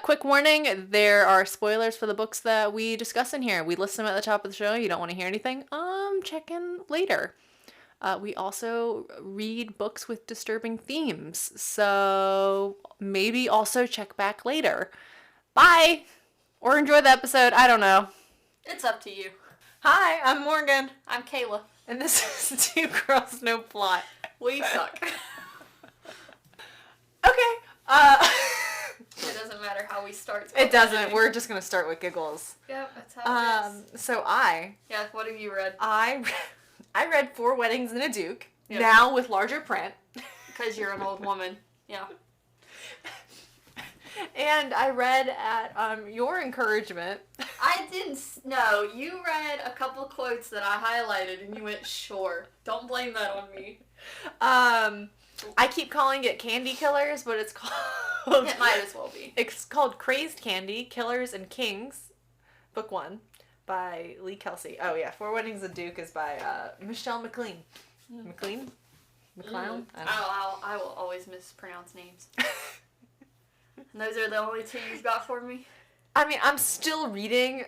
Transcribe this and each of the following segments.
Quick warning, there are spoilers for the books that we discuss in here. We list them at the top of the show. You don't want to hear anything? Check in later. We also read books with disturbing themes, so maybe also check back later. Bye! Or enjoy the episode, I don't know. It's up to you. Hi, I'm Morgan. I'm Kayla. And this is Two Girls, No Plot. We suck. Okay, It doesn't matter how we start. It doesn't. We're just going to start with giggles. Yep, that's how it is. So Yeah, what have you read? I read Four Weddings and a Duke, Yep. now with larger print. Because you're an old woman. Yeah. And I read at your encouragement. I didn't know. You read a couple quotes that I highlighted and you went, sure. Don't blame that on me. I keep calling it Candy Killers, but it's called... It might as well be. It's called Crazed Candy, Killers and Kings, Book 1, by Lee Kelsey. Oh yeah, Four Weddings and a Duke is by Michelle McLean. McLean? McLeod? I will always mispronounce names. And those are the only two you've got for me? I mean, I'm still reading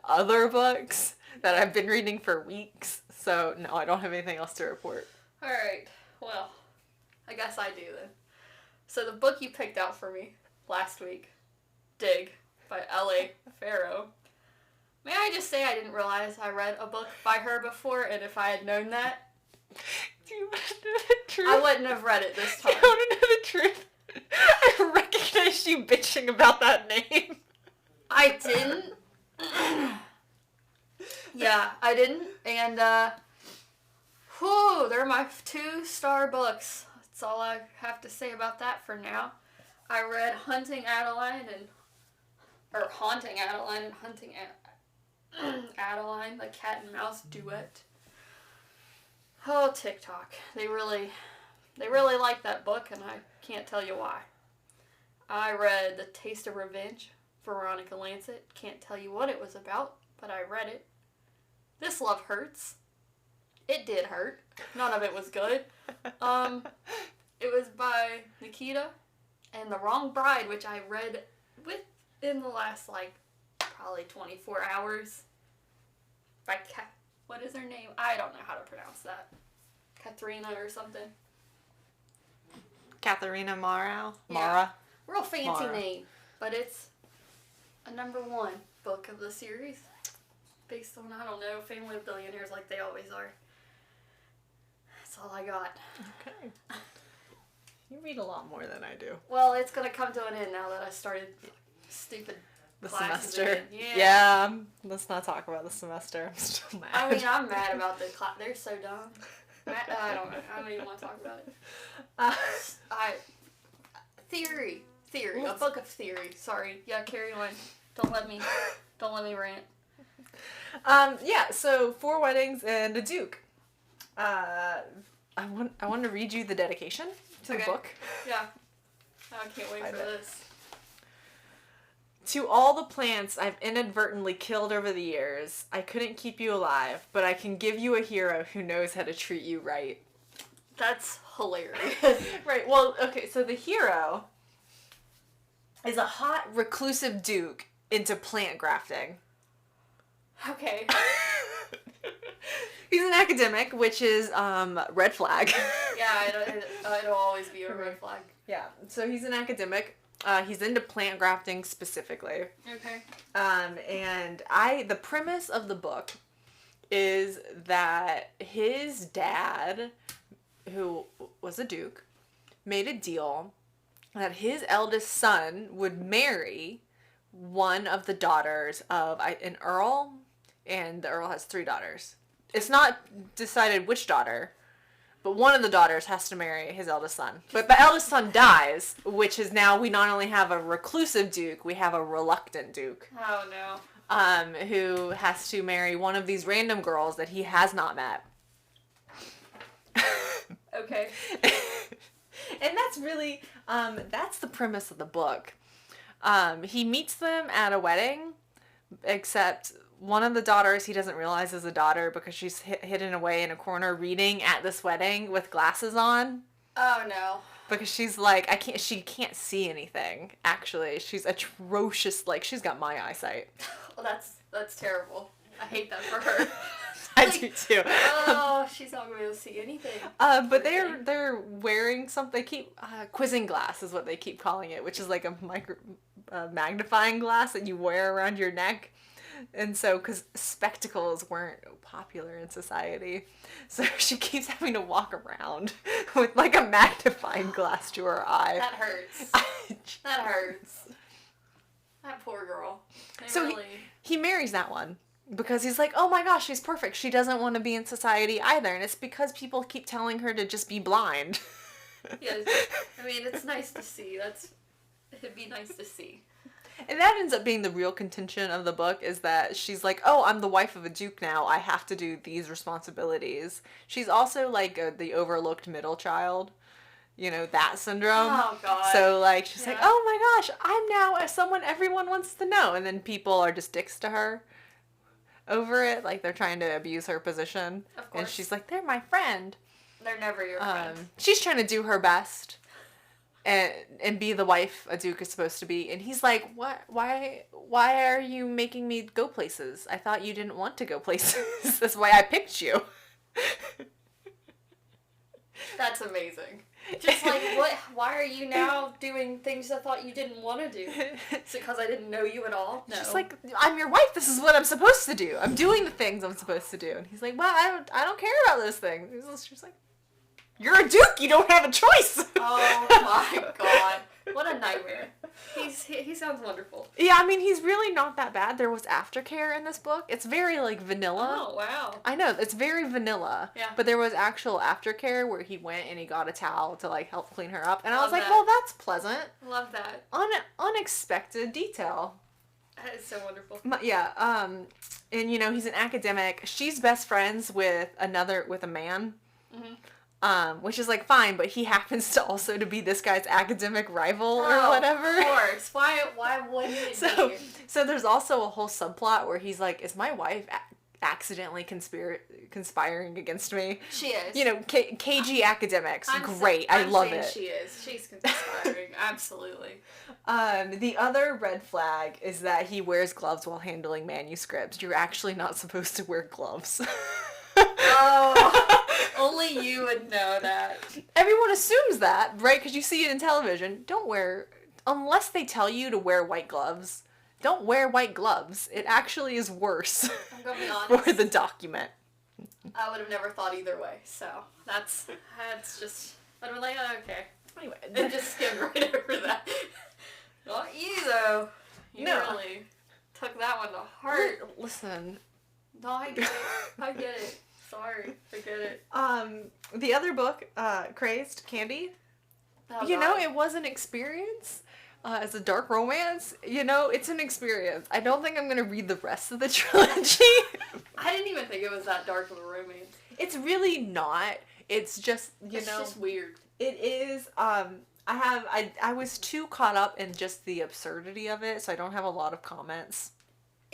other books that I've been reading for weeks, so no, I don't have anything else to report. Alright, well, I guess I do then. So the book you picked out for me last week, Dig, by L.A. Farrow. May I just say I didn't realize I read a book by her before, and if I had known that, Do you want to know the truth? I wouldn't have read it this time. Do you want to know the truth? I recognized you bitching about that name. I didn't. Yeah, I didn't. And, they're my 2-star books. That's all I have to say about that for now. I read Haunting Adeline and Hunting Adeline, the cat and mouse duet. Oh, TikTok. They really like that book, and I can't tell you why. I read The Taste of Revenge, Veronica Lancet. Can't tell you what it was about, but I read it. This Love Hurts. It did hurt. None of it was good. It was by Nikita, and The Wrong Bride, which I read within the last, probably 24 hours. By what is her name? I don't know how to pronounce that. Katharina or something. Katharina Mara? Yeah. Mara? Real fancy Mara. name. But it's a #1 book of the series. Based on, I don't know, Family of Billionaires like they always are. That's all I got. Okay. You read a lot more than I do. Well, it's going to come to an end now that I started stupid The classes semester. again. Yeah. Let's not talk about the semester. I'm still mad. I mean, I'm mad about the class. They're so dumb. I don't know. I don't even want to talk about it. Theory. A book of theory. Sorry. Yeah, carry on. Don't let me rant. Yeah, so Four Weddings and a Duke. I want to read you the dedication to the book. Yeah. I can't wait for this. To all the plants I've inadvertently killed over the years, I couldn't keep you alive, but I can give you a hero who knows how to treat you right. That's hilarious. Right, well, okay, so the hero is a hot, reclusive duke into plant grafting. Okay. He's an academic, which is, red flag. Yeah, it'll always be a red flag. Yeah, so he's an academic. He's into plant grafting specifically. Okay. And the premise of the book is that his dad, who was a duke, made a deal that his eldest son would marry one of the daughters of an earl, and the earl has 3 daughters. It's not decided which daughter, but one of the daughters has to marry his eldest son. But the eldest son dies, which is now we not only have a reclusive duke, we have a reluctant duke. Oh, no. Who has to marry one of these random girls that he has not met. Okay. And that's really, that's the premise of the book. He meets them at a wedding, except one of the daughters he doesn't realize is a daughter because she's hidden away in a corner reading at this wedding with glasses on. Oh, no. Because she's like, she can't see anything, actually. She's atrocious, like, she's got my eyesight. Well, that's terrible. I hate that for her. I do too. Oh, she's not going to be able to see anything. But they're wearing something, they keep, quizzing glass is what they keep calling it, which is like a magnifying glass that you wear around your neck. And so, because spectacles weren't popular in society, so she keeps having to walk around with like a magnifying glass to her eye. That hurts. That hurts. That poor girl. He marries that one because he's like, oh my gosh, she's perfect. She doesn't want to be in society either. And it's because people keep telling her to just be blind. Yes. I mean, it's nice to see. It'd be nice to see. And that ends up being the real contention of the book, is that she's like, oh, I'm the wife of a duke now. I have to do these responsibilities. She's also like the overlooked middle child. You know, that syndrome. Oh, God. So, like, she's like, oh my gosh, I'm now someone everyone wants to know. And then people are just dicks to her over it. Like, they're trying to abuse her position. Of course. And she's like, they're my friend. They're never your friend. She's trying to do her best. And be the wife a duke is supposed to be. And he's like, what? Why are you making me go places? I thought you didn't want to go places. That's why I picked you. That's amazing. Just like, what? Why are you now doing things I thought you didn't want to do? Is it because I didn't know you at all? No. Just like, I'm your wife. This is what I'm supposed to do. I'm doing the things I'm supposed to do. And he's like, well, I don't care about those things. He's just like, you're a duke. You don't have a choice. Oh my God. What a nightmare. He sounds wonderful. Yeah, I mean, he's really not that bad. There was aftercare in this book. It's very, like, vanilla. Oh, wow. I know, it's very vanilla. Yeah. But there was actual aftercare where he went and he got a towel to, like, help clean her up. And I was Love like, that. well, that's pleasant. Love that. Unexpected detail. That is so wonderful. Yeah, and, you know, he's an academic. She's best friends with a man. Mm-hmm. Which is, like, fine, but he happens to also to be this guy's academic rival or whatever. Of course. Why wouldn't it be? So there's also a whole subplot where he's like, is my wife accidentally conspiring against me? She is. You know, cagey academics. Great. I love it. She is. She's conspiring. Absolutely. The other red flag is that he wears gloves while handling manuscripts. You're actually not supposed to wear gloves. Oh, only you would know that. Everyone assumes that, right? Because you see it in television. Unless they tell you to wear white gloves, don't wear white gloves. It actually is worse. I'm gonna be honest. For the document. I would have never thought either way. So that's just. I'd be like, oh, okay. Anyway, and just skimmed right over that. Not you though. You really took that one to heart. Listen. No, I get it. I get it. Sorry, I get it. The other book, Crazed Candy. Oh, you know, it was an experience. As a dark romance, you know, it's an experience. I don't think I'm gonna read the rest of the trilogy. I didn't even think it was that dark of a romance. It's really not. It's just, it's just weird. It is. I was too caught up in just the absurdity of it, so I don't have a lot of comments.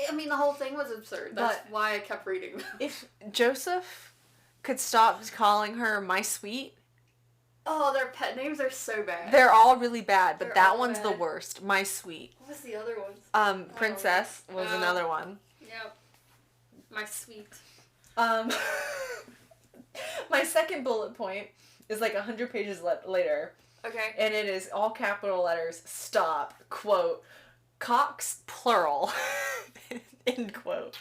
I mean, the whole thing was absurd. That's why I kept reading them. If Joseph could stop calling her my sweet. Oh, their pet names are so bad. They're all really bad, but that one's the worst. My sweet. What was the other ones? Princess was another one. Yep. My sweet. My second bullet point is like 100 pages later. Okay. And it is all capital letters, stop, quote, cocks, plural, end quote.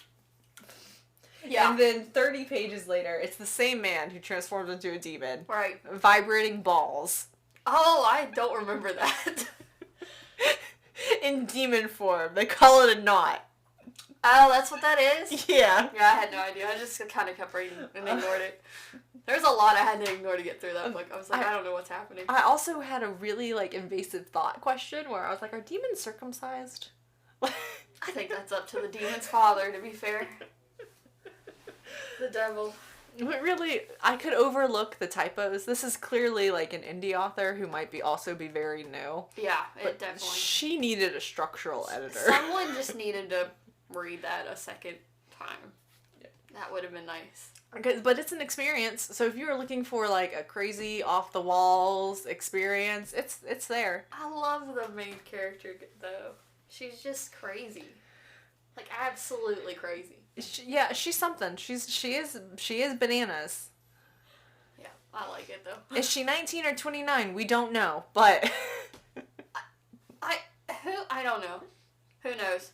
Yeah. And then 30 pages later, it's the same man who transformed into a demon. Right. Vibrating balls. Oh, I don't remember that. In demon form. They call it a knot. Oh, that's what that is? Yeah. Yeah, I had no idea. I just kind of kept reading and ignored it. There's a lot I had to ignore to get through that book. I was like, I don't know what's happening. I also had a really, like, invasive thought question where I was like, are demons circumcised? I think that's up to the demon's father, to be fair. The devil. But really, I could overlook the typos. This is clearly, like, an indie author who might also be very new. Yeah, but definitely. She needed a structural editor. Someone just needed to read that a second time. That would have been nice. Okay, but it's an experience. So if you were looking for like a crazy off the walls experience, it's there. I love the main character though. She's just crazy. Like absolutely crazy. She's something. She is bananas. Yeah, I like it though. Is she 19 or 29? We don't know, but I don't know. Who knows?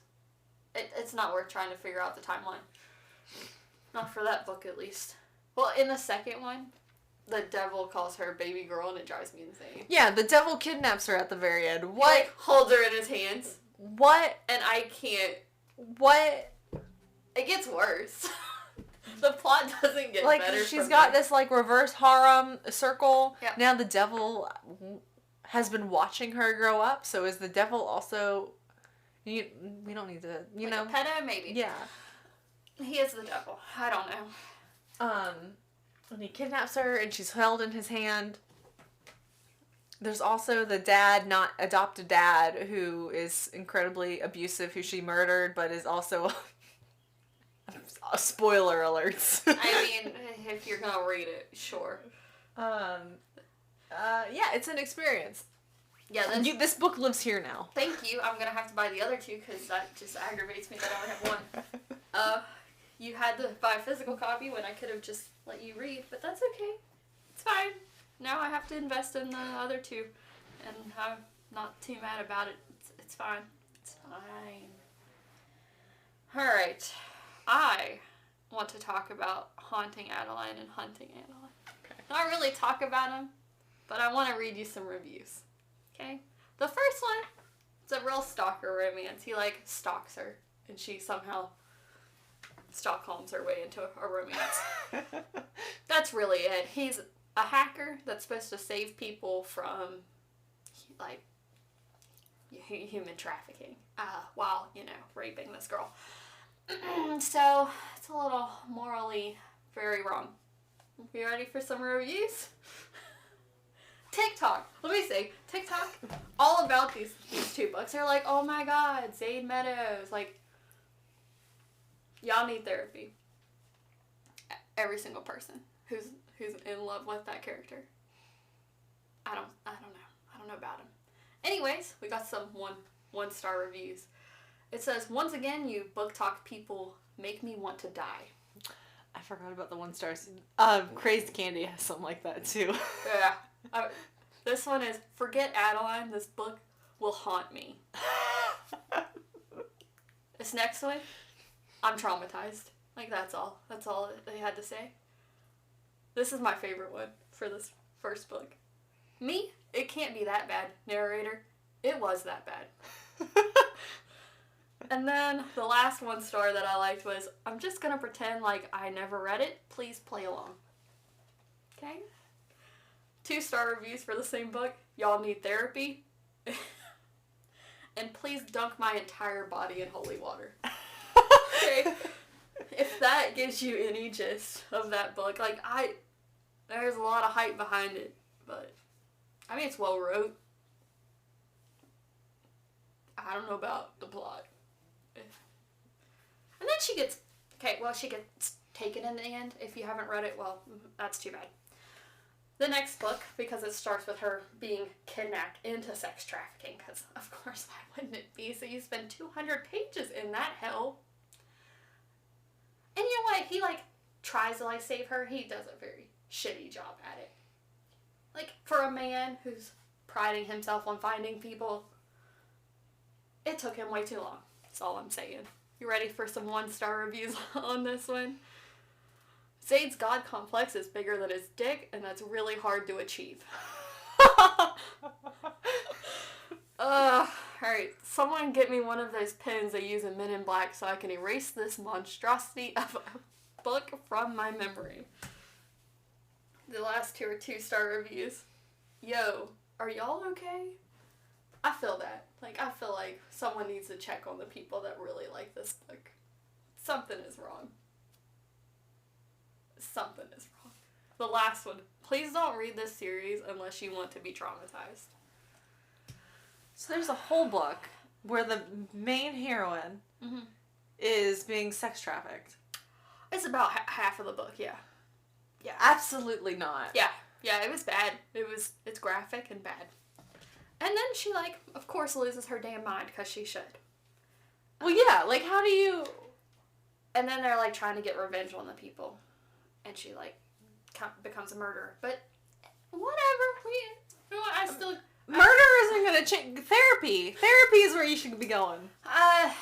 It's not worth trying to figure out the timeline. Not for that book, at least. Well, in the second one, the devil calls her baby girl, and it drives me insane. yeah, the devil kidnaps her at the very end. What? He, like, holds her in his hands. What? And I can't. What? It gets worse. The plot doesn't get like, better. She's got this, like, reverse harem circle. Yeah. Now the devil has been watching her grow up, so is the devil also... we don't need to, like know. A pedo, maybe. Yeah. He is the devil. I don't know. And he kidnaps her, and she's held in his hand. There's also the dad, not adopted dad, who is incredibly abusive, who she murdered, but is also... spoiler alerts. I mean, if you're gonna read it, sure. Yeah, it's an experience. Yeah, this book lives here now. Thank you. I'm gonna have to buy the other two because that just aggravates me that I only have one. You had to buy a physical copy when I could have just let you read, but that's okay. It's fine. Now I have to invest in the other two, and I'm not too mad about it. It's fine. It's fine. All right. I want to talk about Haunting Adeline and Hunting Adeline. Okay. Not really talk about them, but I want to read you some reviews. Okay? The first one, it's a real stalker romance. He, like, stalks her, and she somehow Stockholms her way into a romance. That's really it. He's a hacker that's supposed to save people from, like, human trafficking while, raping this girl. So, it's a little morally very wrong. You ready for some reviews? TikTok. Let me see. TikTok, all about these two books. They're like, oh my god, Zade Meadows. Like, y'all need therapy. Every single person who's in love with that character. I don't know. I don't know about him. Anyways, we got some one-star reviews. It says, once again, you book talk people make me want to die. I forgot about the 1 stars. Crazed Candy has something like that too. Yeah. This one is, forget Adeline, this book will haunt me. This next one, I'm traumatized. Like, that's all. That's all they had to say. This is my favorite one for this first book. Me? It can't be that bad, narrator. It was that bad. And then the last 1 star that I liked was, I'm just going to pretend like I never read it. Please play along. Okay? 2-star reviews for the same book. Y'all need therapy. And please dunk my entire body in holy water. Okay? If that gives you any gist of that book, like, there's a lot of hype behind it, but, I mean, it's well wrote. I don't know about the plot. And then she gets taken in the end. If you haven't read it, well, that's too bad. The next book, because it starts with her being kidnapped into sex trafficking, because of course why wouldn't it be? So you spend 200 pages in that hell. And you know what? He, tries to, save her. He does a very shitty job at it. Like, for a man who's priding himself on finding people, it took him way too long. That's all I'm saying. You ready for some 1-star reviews on this one? Zade's God complex is bigger than his dick, and that's really hard to achieve. Alright, someone get me one of those pens they use in Men in Black so I can erase this monstrosity of a book from my memory. The last 2 are 2-star reviews. Yo, are y'all okay? I feel that. I feel like someone needs to check on the people that really like this book. Something is wrong. Something is wrong. The last one. Please don't read this series unless you want to be traumatized. So there's a whole book where the main heroine is being sex trafficked. It's about half of the book, yeah. Yeah, absolutely not. Yeah, it was bad. It's graphic and bad. And then she, like, of course loses her damn mind, because she should. Well, yeah, like, how do you... And then they're, like, trying to get revenge on the people. And she, like, becomes a murderer. But, whatever. You know what, I still... Murder isn't going to change... Therapy. Therapy is where you should be going. I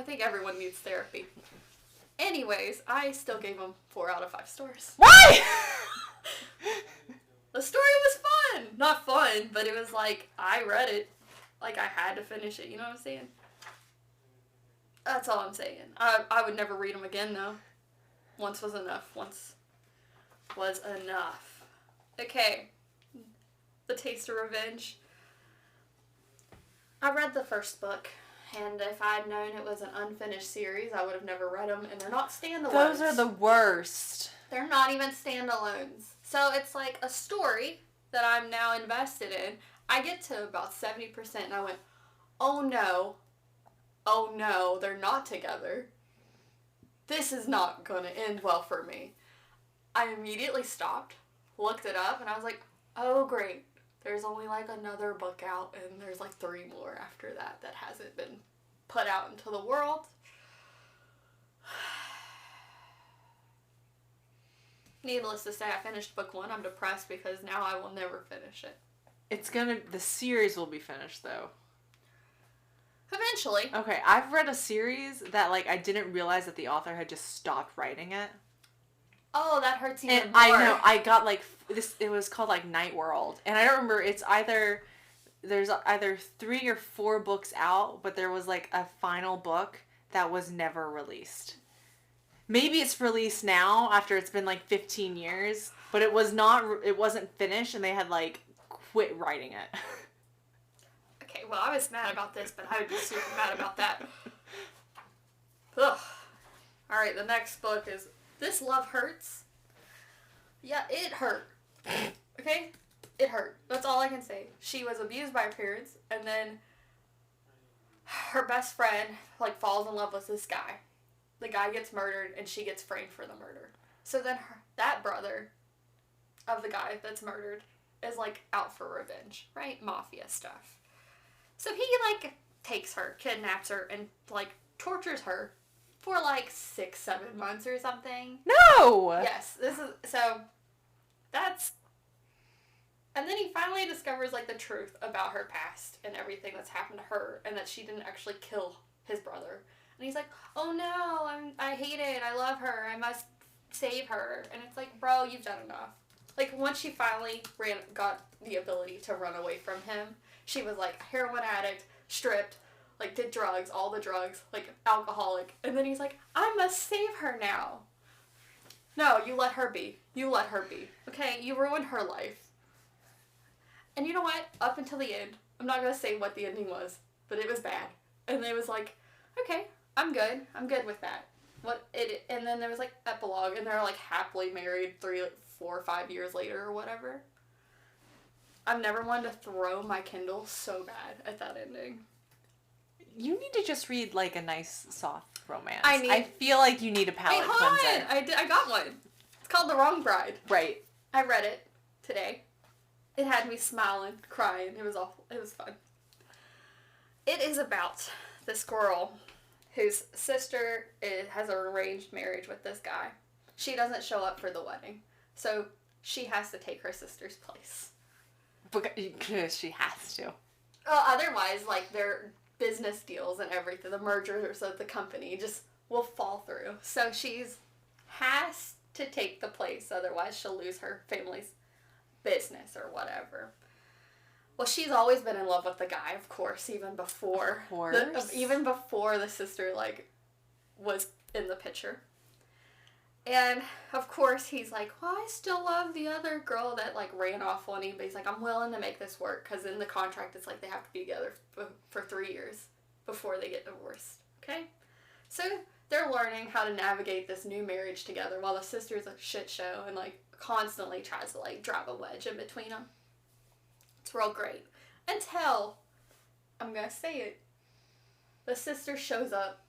think everyone needs therapy. Anyways, I still gave them 4 out of 5 stars. Why? The story was fun. Not fun, but it was like, I read it. Like, I had to finish it. You know what I'm saying? That's all I'm saying. I would never read them again, though. Once was enough. Once was enough. Okay. The Taste of Revenge. I read the first book. And if I had known it was an unfinished series, I would have never read them. And they're not standalones. Those are the worst. They're not even standalones. So it's like a story that I'm now invested in. I get to about 70% and I went, oh no, they're not together. This is not going to end well for me. I immediately stopped, looked it up, and I was like, oh great. There's only like another book out, and there's like 3 more after that hasn't been put out into the world. Needless to say, I finished book 1. I'm depressed because now I will never finish it. The series will be finished, though. Eventually. Okay, I've read a series that, like, I didn't realize that the author had just stopped writing it. Oh, that hurts even more. I know, I got, like, it was called, like, Night World. And I don't remember, there's either 3 or 4 books out, but there was, like, a final book that was never released. Maybe it's released now after it's been, like, 15 years, but it wasn't finished, and they had, like, quit writing it. Okay, well, I was mad about this, but I would be super mad about that. Ugh. Alright, the next book is This Love Hurts. Yeah, it hurt. Okay? It hurt. That's all I can say. She was abused by her parents, and then her best friend, like, falls in love with this guy. The guy gets murdered, and she gets framed for the murder. So then that brother of the guy that's murdered is, like, out for revenge, right? Mafia stuff. So he, like, takes her, kidnaps her, and, like, tortures her for, like, 6-7 months or something. No! Yes, that's... And then he finally discovers, like, the truth about her past and everything that's happened to her, and that she didn't actually kill his brother. And he's like, oh no, I hate it, I love her, I must save her. And it's like, bro, you've done enough. Like, once she finally got the ability to run away from him, she was, like, a heroin addict, stripped, like, did drugs, all the drugs, like, alcoholic. And then he's like, I must save her now. No, you let her be. You let her be. Okay? You ruined her life. And you know what? Up until the end, I'm not going to say what the ending was, but it was bad. And it was like, okay, I'm good. I'm good with that. And then there was, like, epilogue, and they're, like, happily married 3, 4, 5 years later or whatever. I've never wanted to throw my Kindle so bad at that ending. You need to just read, like, a nice, soft romance. I feel like you need a palate cleanser. I got one. It's called The Wrong Bride. Right. I read it today. It had me smiling, crying. It was awful. It was fun. It is about this girl whose sister has an arranged marriage with this guy. She doesn't show up for the wedding. So she has to take her sister's place. Because she has to. Otherwise, like, their business deals and everything, the mergers of the company just will fall through. So has to take the place, otherwise she'll lose her family's business or whatever. Well, she's always been in love with the guy, of course, even before the sister, like, was in the picture. And, of course, he's like, well, I still love the other girl that, like, ran off on him. But he's like, I'm willing to make this work. Because in the contract, it's like they have to be together for 3 years before they get divorced. Okay? So they're learning how to navigate this new marriage together while the sister's a shit show and, like, constantly tries to, like, drive a wedge in between them. It's real great. Until, I'm going to say it, the sister shows up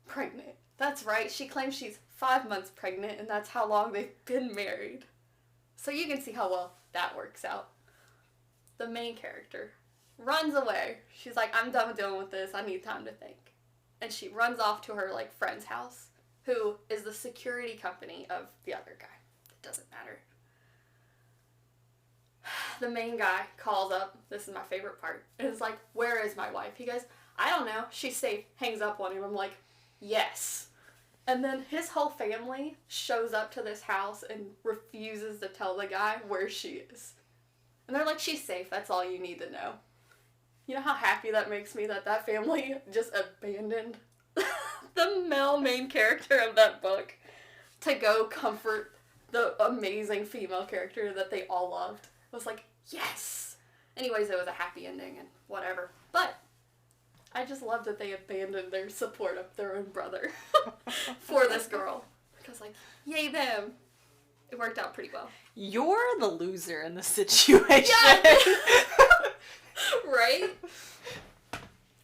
pregnant. That's right. She claims she's 5 months pregnant, and that's how long they've been married. So you can see how well that works out. The main character runs away. She's like, I'm done with dealing with this. I need time to think. And she runs off to her, like, friend's house, who is the security company of the other guy. It doesn't matter. The main guy calls up. This is my favorite part. And it's like, where is my wife? He goes, I don't know. She's safe. Hangs up on him. I'm like, yes. And then his whole family shows up to this house and refuses to tell the guy where she is. And they're like, she's safe. That's all you need to know. You know how happy that makes me that that family just abandoned the male main character of that book to go comfort the amazing female character that they all loved. I was like, yes! Anyways, it was a happy ending and whatever. But I just love that they abandoned their support of their own brother for this girl. Because, like, yay them. It worked out pretty well. You're the loser in the situation. Yeah. Right?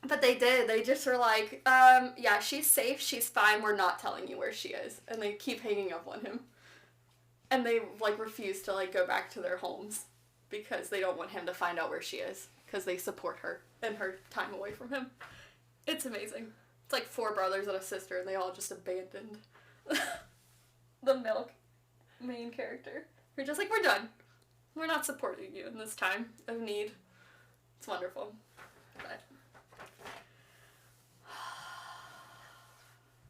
But they did. They just were like, yeah, she's safe. She's fine. We're not telling you where she is. And they keep hanging up on him. And they, like, refuse to, like, go back to their homes because they don't want him to find out where she is. Because they support her and her time away from him. It's amazing. It's like 4 brothers and a sister, and they all just abandoned the male main character. We're just like, we're done. We're not supporting you in this time of need. It's wonderful. But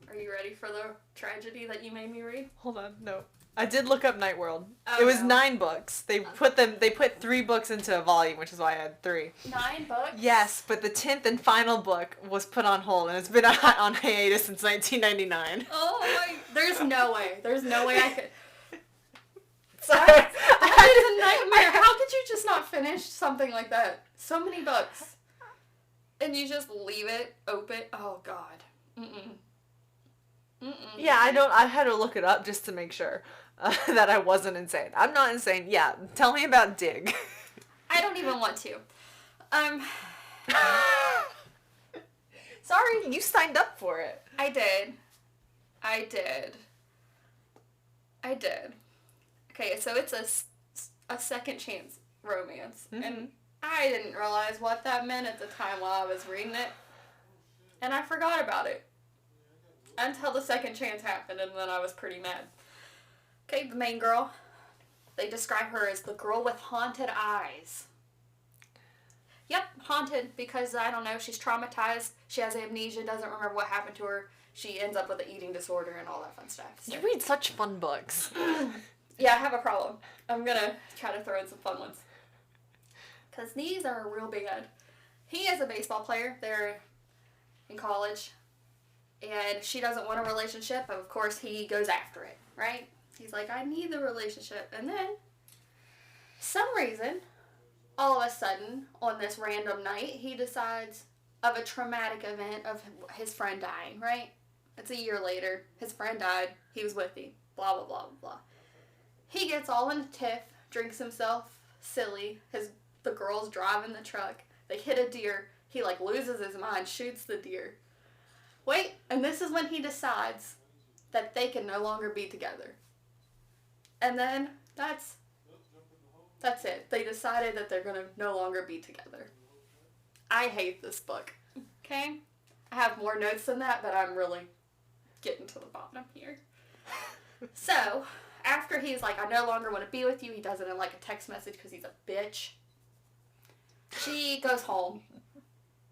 are you ready for the tragedy that you made me read? Hold on, no. I did look up Night World. Oh, it was no. 9 books. They put 3 books into a volume, which is why I had 3. 9 books? Yes, but the 10th and final book was put on hold, and it's been on hiatus since 1999. Oh my, there's no way I could. Sorry. That is a nightmare. How could you just not finish something like that? So many books. And you just leave it open. Oh, God. Mm-mm. Yeah, I had to look it up just to make sure that I wasn't insane. I'm not insane. Yeah, tell me about Dig. I don't even want to. Sorry. You signed up for it. I did. Okay, so it's a second chance romance. Mm-hmm. And I didn't realize what that meant at the time while I was reading it. And I forgot about it. Until the second chance happened, and then I was pretty mad. Okay, the main girl. They describe her as the girl with haunted eyes. Yep, haunted because, I don't know, she's traumatized. She has amnesia, doesn't remember what happened to her. She ends up with an eating disorder and all that fun stuff. So. You read such fun books. Yeah, I have a problem. I'm going to try to throw in some fun ones. Because these are real bad. He is a baseball player. They're in college. And she doesn't want a relationship. Of course, he goes after it, right? He's like, I need the relationship. And then, some reason, all of a sudden, on this random night, he decides of a traumatic event of his friend dying, right? It's a year later. His friend died. He was with him. Blah, blah, blah, blah, blah. He gets all in a tiff, drinks himself silly. The girl's driving the truck. They hit a deer. He, like, loses his mind, shoots the deer. Wait, and this is when he decides that they can no longer be together. And then that's it. They decided that they're going to no longer be together. I hate this book. Okay? I have more notes than that, but I'm really getting to the bottom here. So, after he's like, I no longer want to be with you, he does it in like a text message because he's a bitch. She goes home.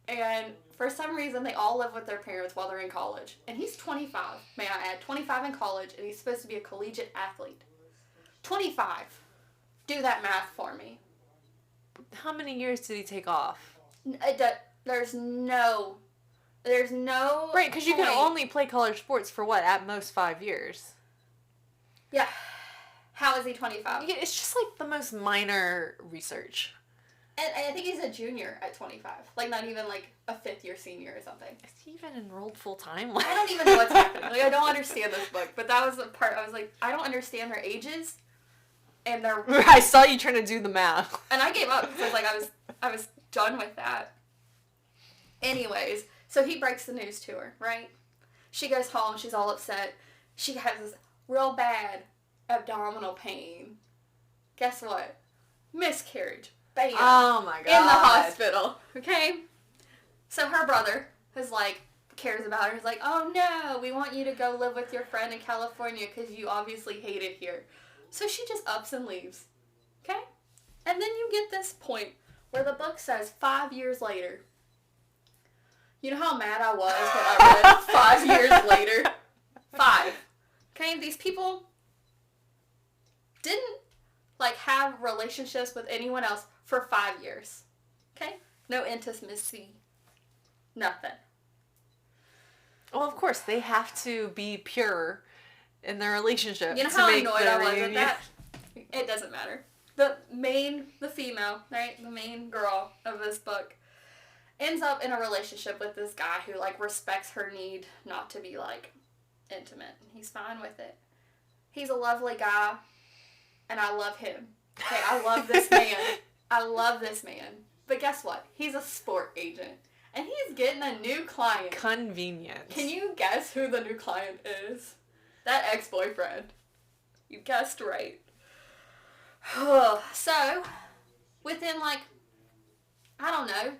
And for some reason, they all live with their parents while they're in college. And he's 25, may I add. 25 in college, and he's supposed to be a collegiate athlete. 25. Do that math for me. How many years did he take off? There's no... Right, because you can only play college sports for what? At most 5 years. Yeah. How is he 25? Yeah, it's just like the most minor research. And I think he's a junior at 25. Like, not even, like, a fifth-year senior or something. Is he even enrolled full-time? I don't even know what's happening. Like, I don't understand this book. But that was the part I was like, I don't understand their ages. And their... I saw you trying to do the math. And I gave up because, like, I was done with that. Anyways, so he breaks the news to her, right? She goes home. She's all upset. She has this real bad abdominal pain. Guess what? Miscarriage. Bam. Oh my god. In the hospital. Okay? So her brother is like, cares about her. He's like, oh no, we want you to go live with your friend in California because you obviously hate it here. So she just ups and leaves. Okay? And then you get this point where the book says 5 years later. You know how mad I was when I read 5 years later? 5. Okay? These people didn't like have relationships with anyone else for 5 years. Okay? No intimacy. Nothing. Well, of course, they have to be pure in their relationship. You know how annoyed I was at that? It doesn't matter. The female, right? The main girl of this book ends up in a relationship with this guy who, like, respects her need not to be, like, intimate. He's fine with it. He's a lovely guy, and I love him. Okay, I love this man. I love this man. But guess what? He's a sport agent. And he's getting a new client. Convenient. Can you guess who the new client is? That ex-boyfriend. You guessed right. So, within like, I don't know,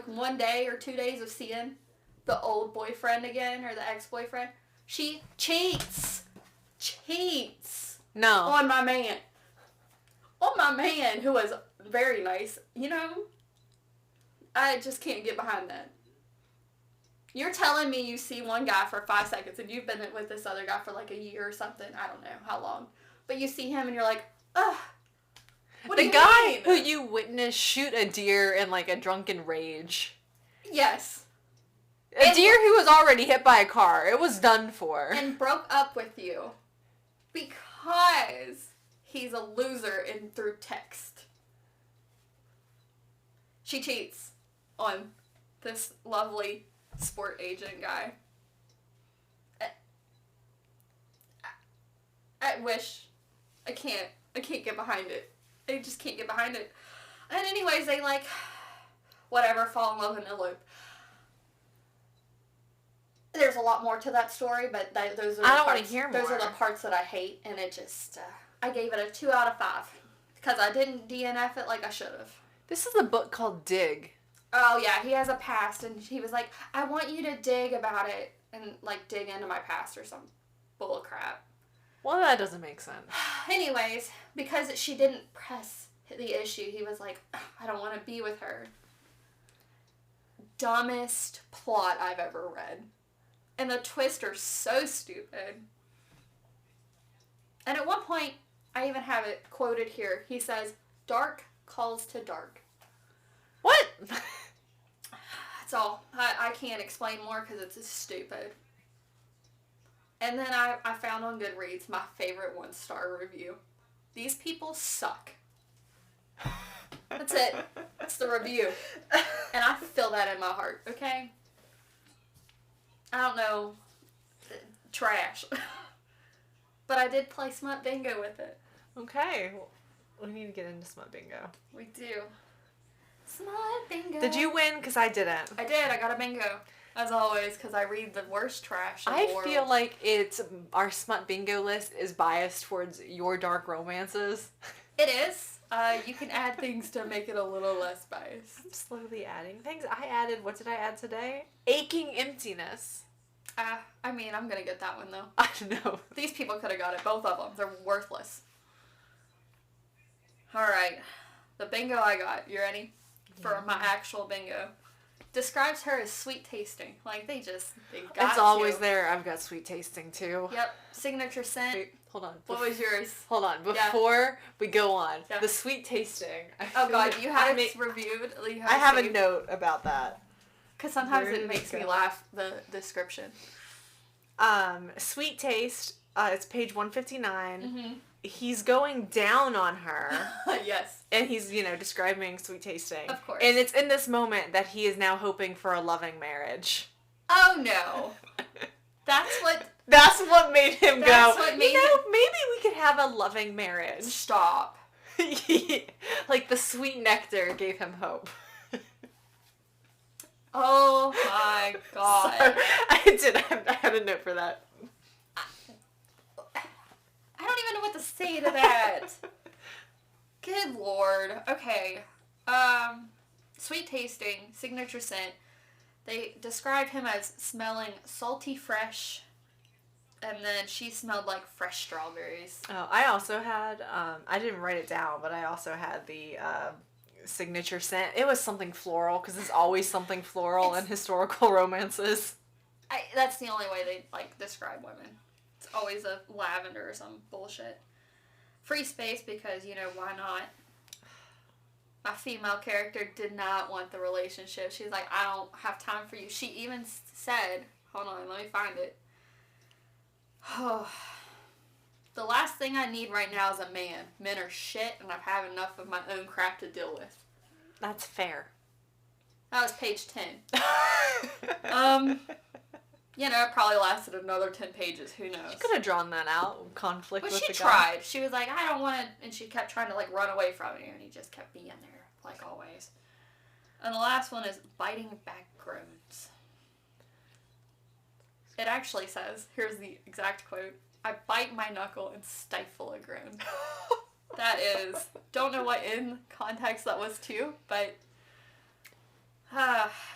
1 day or 2 days of seeing the old boyfriend again, or the ex-boyfriend, she cheats. No. On my man. On my man, who was very nice. You know, I just can't get behind that. You're telling me you see one guy for 5 seconds and you've been with this other guy for like a year or something. I don't know how long. But you see him and you're like, ugh. What The guy who you witnessed shoot a deer in like a drunken rage. Yes. A deer who was already hit by a car. It was done for. And broke up with you because he's a loser and through text. She cheats on this lovely sport agent guy. I wish. I can't get behind it. I just can't get behind it. And anyways, they like, whatever, fall in love and elope. There's a lot more to that story, but those are the I don't parts, want to hear those more. are the parts that I hate, and it just, I gave it a 2 out of 5. Because I didn't DNF it like I should have. This is a book called Dig. Oh, yeah, he has a past, and he was like, I want you to dig about it, and, like, dig into my past or some bull crap. Well, that doesn't make sense. Anyways, because she didn't press the issue, he was like, I don't want to be with her. Dumbest plot I've ever read. And the twists are so stupid. And at one point, I even have it quoted here. He says, dark calls to dark. What? That's all. I can't explain more because it's just stupid. And then I found on Goodreads my favorite 1-star review. These people suck. That's it. That's the review. And I feel that in my heart, okay? I don't know. Trash. But I did play Smut Bingo with it. Okay. Well, we need to get into Smut Bingo. We do. Smut Bingo. Did you win? Because I didn't. I did. I got a bingo. As always, because I read the worst trash in the world. I feel like our Smut Bingo list is biased towards your dark romances. It is. You can add things to make it a little less biased. I'm slowly adding things. What did I add today? Aching emptiness. I mean, I'm going to get that one, though. I know. These people could have got it. Both of them. They're worthless. All right. The bingo I got. You ready? For my actual bingo. Describes her as sweet tasting. Like, they got It's always there. I've got sweet tasting, too. Yep. Signature scent. Wait, hold on. What was yours? Hold on. Before we go on, Yeah. the sweet tasting. Oh, God. You had it reviewed? I have a note about that. Because sometimes it makes me laugh, the description. Sweet taste. It's page 159. Mm-hmm. He's going down on her. Yes. And he's, describing sweet tasting. Of course. And it's in this moment that he is now hoping for a loving marriage. Oh, no. That's what made him That's go, what made maybe we could have a loving marriage. Stop. Like the sweet nectar gave him hope. Oh, my God. Sorry. I had a note for that. I don't even know what to say to that. Good Lord. Okay. Sweet tasting, signature scent. They describe him as smelling salty fresh, and then she smelled like fresh strawberries. Oh, I also had, I didn't write it down, but I also had the signature scent. It was something floral, because there's always something floral in historical romances. That's the only way they, like, describe women. It's always a lavender or some bullshit. Free space, because, you know, why not? My female character did not want the relationship. She's like, I don't have time for you. She even said, hold on, let me find it. Oh, the last thing I need right now is a man. Men are shit, and I've had enough of my own crap to deal with. That's fair. That was page 10. You know, it probably lasted another 10 pages. Who knows? She could have drawn that out. Conflict with the guy. But she tried. She was like, I don't want to, and she kept trying to, like, run away from you, and he just kept being there, like always. And the last one is biting back groans. It actually says, here's the exact quote, I bite my knuckle and stifle a groan. That is, don't know what in context that was to, but,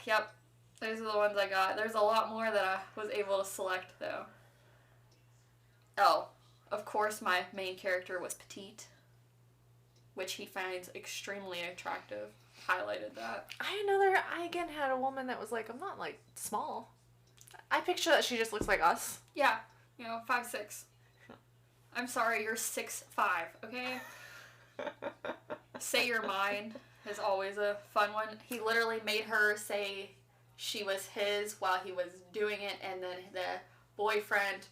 yep. Those are the ones I got. There's a lot more that I was able to select, though. Oh, of course, my main character was petite, which he finds extremely attractive. Highlighted that. I again had a woman that was like, I'm not, like, small. I picture that she just looks like us. Yeah, you know, 5'6". I'm sorry, you're 6'5", okay? Say your mind is always a fun one. He literally made her say she was his while he was doing it, and then the boyfriend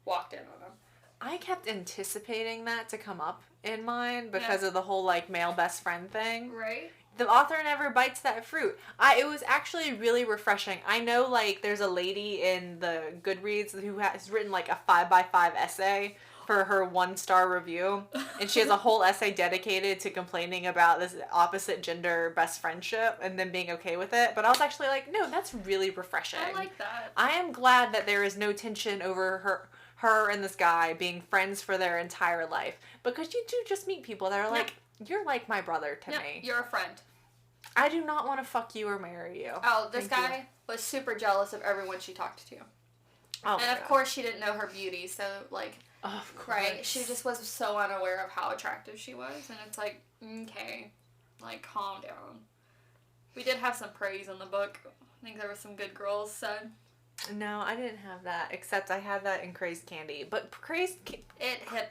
walked in on him. I kept anticipating that to come up in mine because of the whole, like, male best friend thing. Right. The author never bites that fruit. It was actually really refreshing. I know, like, there's a lady in the Goodreads who has written, like, a 5x5 essay for her 1-star review. And she has a whole essay dedicated to complaining about this opposite gender best friendship and then being okay with it. But I was actually like, no, that's really refreshing. I like that. I am glad that there is no tension over her and this guy being friends for their entire life. Because you do just meet people that are like, you're like my brother to me. You're a friend. I do not want to fuck you or marry you. Oh, this guy was super jealous of everyone she talked to. Oh, and of course she didn't know her beauty, so, like, of course. Right, she just was so unaware of how attractive she was, and it's like, okay, like, calm down. We did have some praise in the book. I think there were some good girls said. No, I didn't have that, except I had that in Crazed Candy. But Crazed Candy...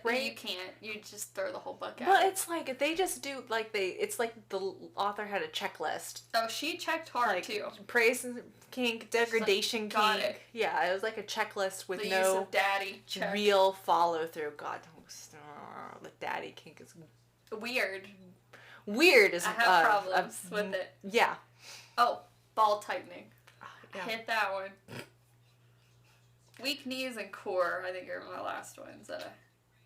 You can't. You just throw the whole book out. But it's like, they just do, like, it's like the author had a checklist. Oh, she checked hard, like, too. Praise kink, degradation like, kink. Yeah, it was like a checklist with the no use of daddy check. Real follow-through. God, the daddy kink is... Weird. Weird is... I have problems with it. Yeah. Oh, ball tightening. Yeah. Hit that one. Weak knees and core, I think, are my last ones that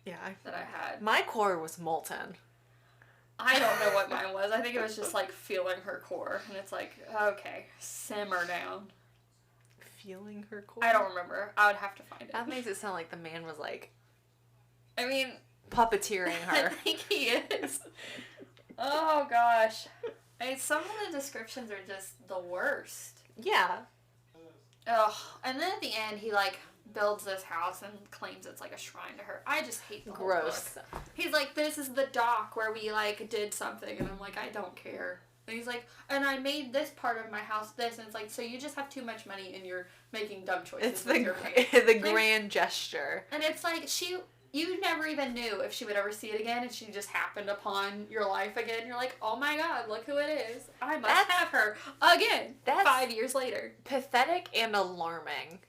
I had. My core was molten. I don't know what mine was. I think it was just, like, feeling her core. And it's like, okay, simmer down. Feeling her core? I don't remember. I would have to find it. That makes it sound like the man was, like... I mean... puppeteering her. I think he is. Oh, gosh. I mean, some of the descriptions are just the worst. Yeah. Ugh. And then at the end, he, like, builds this house and claims it's, like, a shrine to her. I just hate the whole Gross. book. He's like, this is the dock where we, like, did something. And I'm like, I don't care. And he's like, and I made this part of my house this. And it's like, so you just have too much money and you're making dumb choices. It's the grand gesture. And it's like, you never even knew if she would ever see it again, and she just happened upon your life again. You're like, oh my god, look who it is. I must have her again. That's 5 years later. Pathetic and alarming.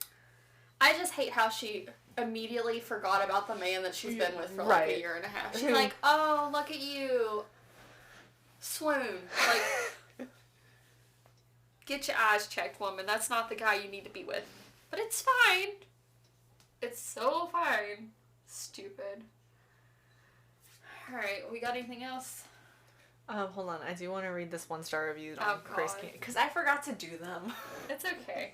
I just hate how she immediately forgot about the man that she's been with for like a year and a half. She's like, oh, look at you. Swoon. Like, get your eyes checked, woman. That's not the guy you need to be with. But it's fine. It's so fine. Stupid. Alright, we got anything else? Hold on. I do want to read this 1-star review on Crazed Candy because I forgot to do them. It's okay.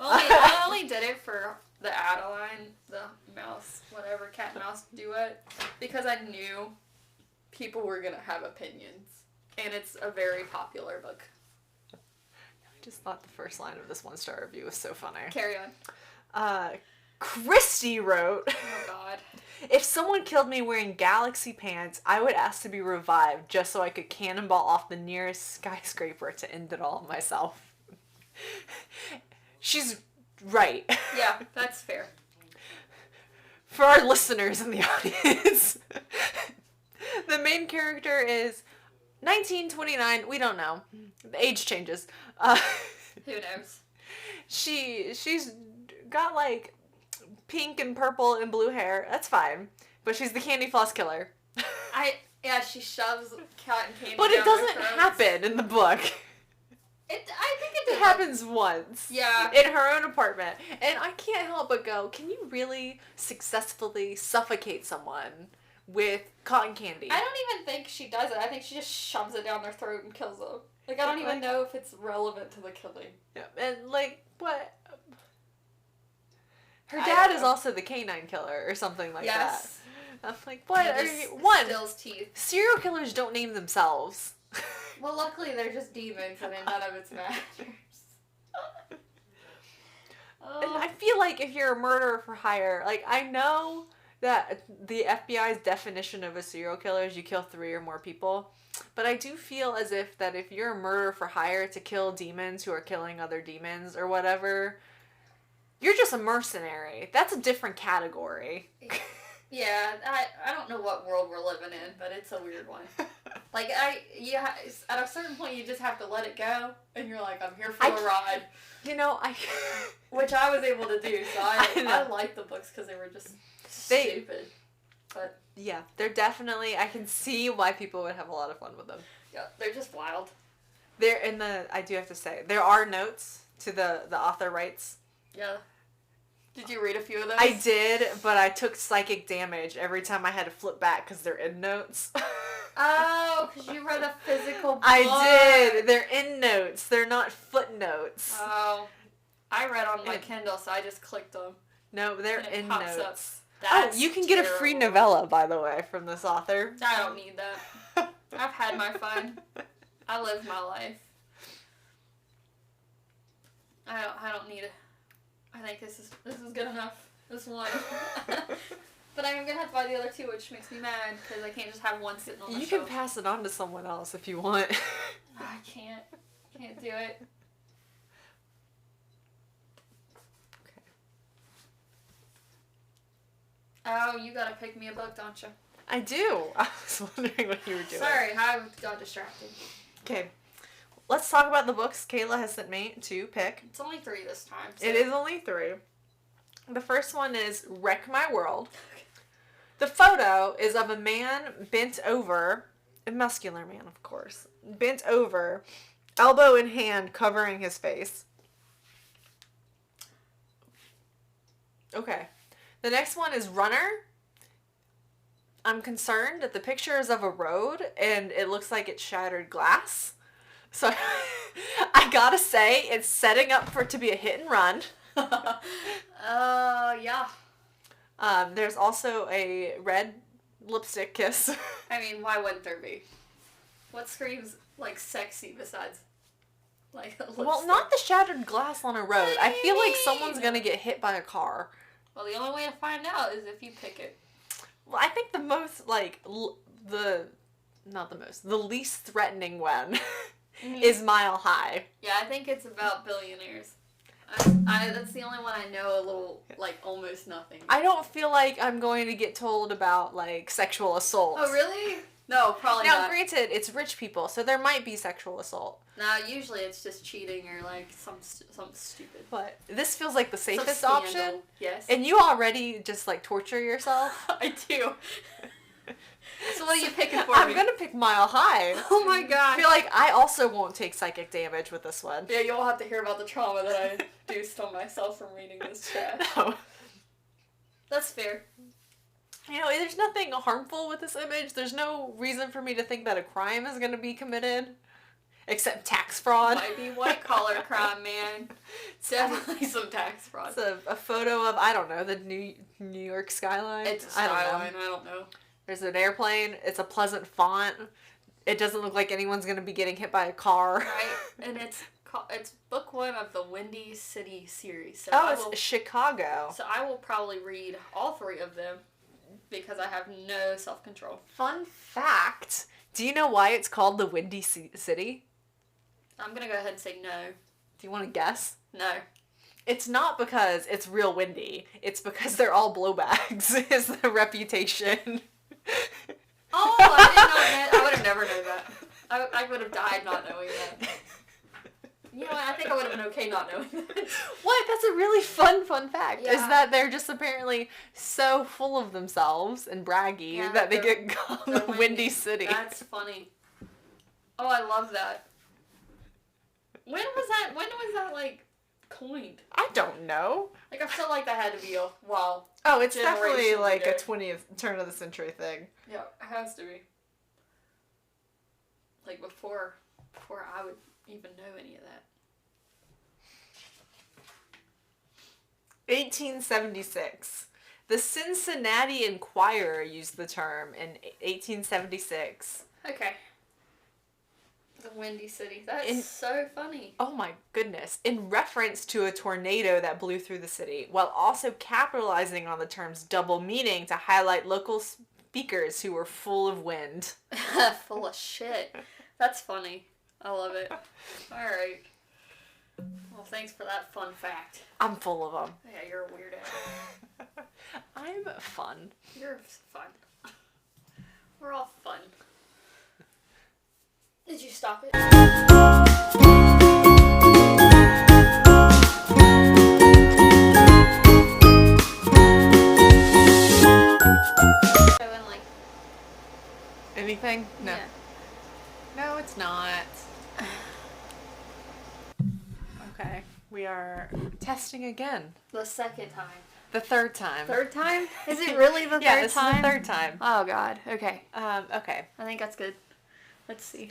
I only did it for the Adeline, the mouse, whatever, cat and mouse duet, because I knew people were going to have opinions. And it's a very popular book. I just thought the first line of this 1-star review was so funny. Carry on. Christy wrote, Oh, God. if someone killed me wearing galaxy pants, I would ask to be revived just so I could cannonball off the nearest skyscraper to end it all myself. She's right. Yeah, that's fair. For our listeners in the audience, the main character is 1929. We don't know. The age changes. Who knows? She's got like pink and purple and blue hair. That's fine. But she's the candy floss killer. Yeah, she shoves cotton candy But down it doesn't their throats. happen in the book. I think it It did. happens once. Yeah. In her own apartment. And I can't help but go, can you really successfully suffocate someone with cotton candy? I don't even think she does it. I think she just shoves it down their throat and kills them. Like, I don't even know if it's relevant to the killing. Yeah, and like, what? Her I dad don't is know. also the canine killer or something like Yes. that. I'm like, what He are just you? One, Stills teeth. serial killers don't name themselves. Well, luckily they're just demons and none of it matters. And I feel like if you're a murderer for hire, like, I know that the FBI's definition of a serial killer is you kill 3 or more people. But I do feel as if that if you're a murderer for hire to kill demons who are killing other demons or whatever, you're just a mercenary. That's a different category. Yeah, I don't know what world we're living in, but it's a weird one. Like, at a certain point you just have to let it go, and you're like, I'm here for a ride. You know, Which I was able to do, so I know. like the books because they were just stupid. But yeah, they're definitely, I can see why people would have a lot of fun with them. yeah, they're just wild. I do have to say, there are notes to the author writes. Yeah. Did you read a few of those? I did, but I took psychic damage every time I had to flip back because they're endnotes. Oh, because you read a physical book. I did. They're endnotes. They're not footnotes. Oh. I read on my Kindle, so I just clicked them. No, they're And it pops up. endnotes. That's Oh, you can get a free terrible. novella, by the way, from this author. I don't need that. I've had my fun. I lived my life. I don't need it. I think this is good enough. This one. But I'm gonna have to buy the other 2, which makes me mad because I can't just have one sitting on the You shelf. can pass it on to someone else if you want. I can't do it. Okay. Oh, you gotta pick me a book, don't you? I do. I was wondering what you were doing. Sorry, I got distracted. Okay. Let's talk about the books Kayla has sent me to pick. It's only 3 this time. So. It is only 3. The first one is Wreck My World. The photo is of a man bent over, a muscular man, of course, bent over, elbow in hand, covering his face. Okay. The next one is Runner. I'm concerned that the picture is of a road and it looks like it's shattered glass. So I gotta say, it's setting up for it to be a hit and run. Yeah. There's also a red lipstick kiss. I mean, why wouldn't there be? What screams, like, sexy besides, like, a lipstick? Well, not the shattered glass on a road. What I do you feel like mean? someone's gonna get hit by a car. Well, the only way to find out is if you pick it. Well, I think the most, like, the least threatening one is Mile High. Yeah, I think it's about billionaires. That's the only one I know a little, like, almost nothing. I don't feel like I'm going to get told about, like, sexual assault. Oh, really? No, probably Now, not. granted, it's rich people, so there might be sexual assault. No, usually it's just cheating or, like, some stupid. But this feels like the Some safest scandal. option. Yes. And you already just, like, torture yourself. I do. So what are you picking for I'm me? gonna pick Mile High. Oh my god. I feel like I also won't take psychic damage with this one. Yeah, you'll have to hear about the trauma that I induced on myself from reading this trash. No. That's fair. You know, there's nothing harmful with this image. There's no reason for me to think that a crime is going to be committed. Except tax fraud. Might be white collar crime, man. It's definitely some tax fraud. It's a photo of, I don't know, the New York skyline. It's a skyline. I don't know. There's an airplane. It's a pleasant font. It doesn't look like anyone's going to be getting hit by a car. Right. And it's book 1 of the Windy City series. So it's Chicago. So I will probably read all 3 of them because I have no self-control. Fun fact. Do you know why it's called the Windy City? I'm going to go ahead and say no. Do you want to guess? No. It's not because it's real windy. It's because they're all blowbags is the reputation. Oh, I did not know. I would have never known that. I would have died not knowing that. You know what? I think I would have been okay not knowing that. What? That's a really fun fact. Yeah. Is that they're just apparently so full of themselves and braggy that they get called the Windy City. That's funny. Oh, I love that. When was that like coined? I don't know. Like I feel like that had to be a while. Oh, it's definitely like ago. a 20th turn of the century thing. Yeah, it has to be. Like before I would even know any of that. 1876. The Cincinnati Enquirer used the term in 1876. Okay. The Windy City. That's so funny. Oh my goodness. In reference to a tornado that blew through the city, while also capitalizing on the term's double meaning to highlight local speakers who were full of wind. Full of shit. That's funny. I love it. Alright. Well, thanks for that fun fact. I'm full of them. Yeah, you're a weirdo. I'm fun. You're fun. We're all fun. Did you stop it? Anything? No. Yeah. No, it's not. Okay. We are testing again. The second time. The third time. Third time? Is it really the third time? Yeah, this is the third time. Oh, God. Okay. Okay. I think that's good. Let's see.